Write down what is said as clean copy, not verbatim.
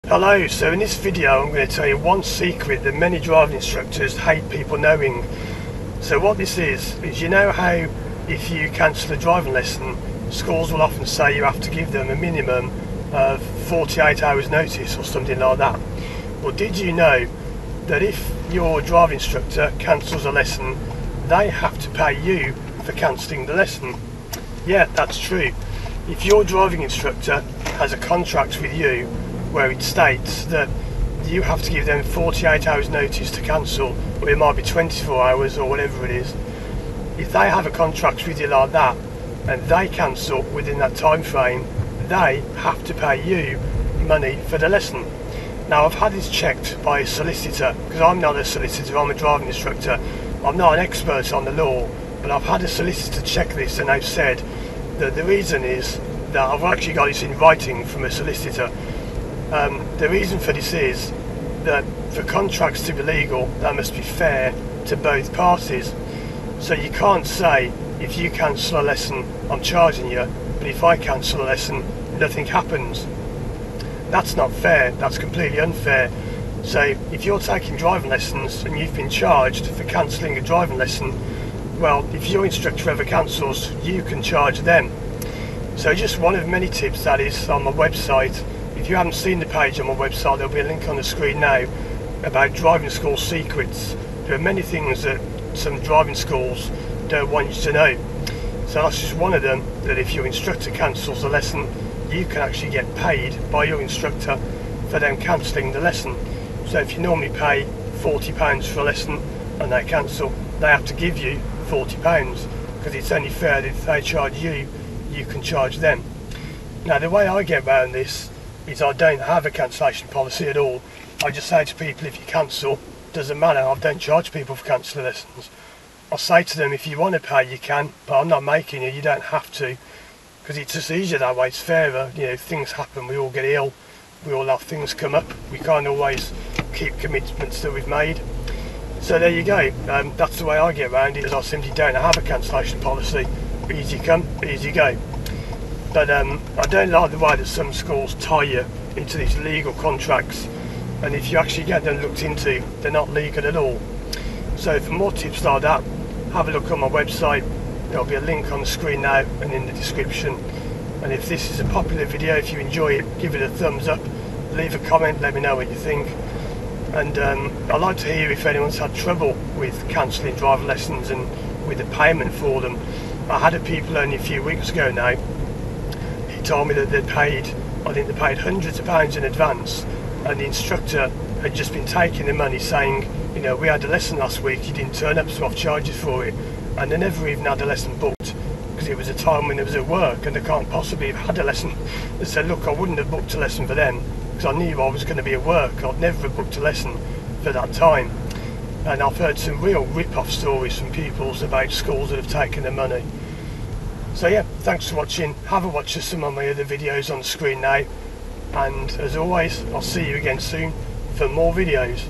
Hello, so in this video I'm going to tell you one secret that many driving instructors hate people knowing. So what this is you know how if you cancel a driving lesson, schools will often say you have to give them a minimum of 48 hours notice or something like that. Well, did you know that if your driving instructor cancels a lesson, they have to pay you for cancelling the lesson? Yeah, that's true. If your driving instructor has a contract with you where it states that you have to give them 48 hours notice to cancel, or it might be 24 hours or whatever it is, if they have a contract with you like that and they cancel within that time frame, they have to pay you money for the lesson. Now, I've had this checked by a solicitor, because I'm not a solicitor, I'm a driving instructor. I'm not an expert on the law, but I've had a solicitor check this, and they've said that the reason is that I've actually got this in writing from a solicitor. The reason for this is that for contracts to be legal, they must be fair to both parties. So you can't say, if you cancel a lesson, I'm charging you, but if I cancel a lesson, nothing happens. That's not fair, that's completely unfair. So if you're taking driving lessons and you've been charged for cancelling a driving lesson, well, if your instructor ever cancels, you can charge them. So just one of many tips that is on my website. If you haven't seen the page on my website, there'll be a link on the screen now about driving school secrets. There are many things that some driving schools don't want you to know. So that's just one of them, that if your instructor cancels a lesson, you can actually get paid by your instructor for them cancelling the lesson. So if you normally pay £40 for a lesson and they cancel, they have to give you £40, because it's only fair that if they charge you, you can charge them. Now, the way I get around this is I don't have a cancellation policy at all. I just say to people, if you cancel, doesn't matter, I don't charge people for cancelling lessons. I say to them, if you want to pay, you can, but I'm not making you don't have to, because it's just easier that way, it's fairer. You know, things happen, we all get ill, we all have things come up, we can't always keep commitments that we've made. So there you go, that's the way I get around it, is I simply don't have a cancellation policy. Easy come, easy go. But I don't like the way that some schools tie you into these legal contracts, and if you actually get them looked into, they're not legal at all. So for more tips like that, have a look on my website. There'll be a link on the screen now and in the description. And if this is a popular video, if you enjoy it, give it a thumbs up, leave a comment, let me know what you think. And I'd like to hear if anyone's had trouble with cancelling driving lessons and with the payment for them. I had a people only a few weeks ago now. He told me that they'd paid, I think they paid hundreds of pounds in advance, and the instructor had just been taking the money saying, you know, we had a lesson last week, you didn't turn up, so I've charged you for it. And they never even had a lesson booked, because it was a time when they was at work and they can't possibly have had a lesson. They said, look, I wouldn't have booked a lesson for them because I knew I was going to be at work. I'd never have booked a lesson for that time. And I've heard some real rip-off stories from pupils about schools that have taken their money. So yeah, thanks for watching. Have a watch of some of my other videos on the screen now. And as always, I'll see you again soon for more videos.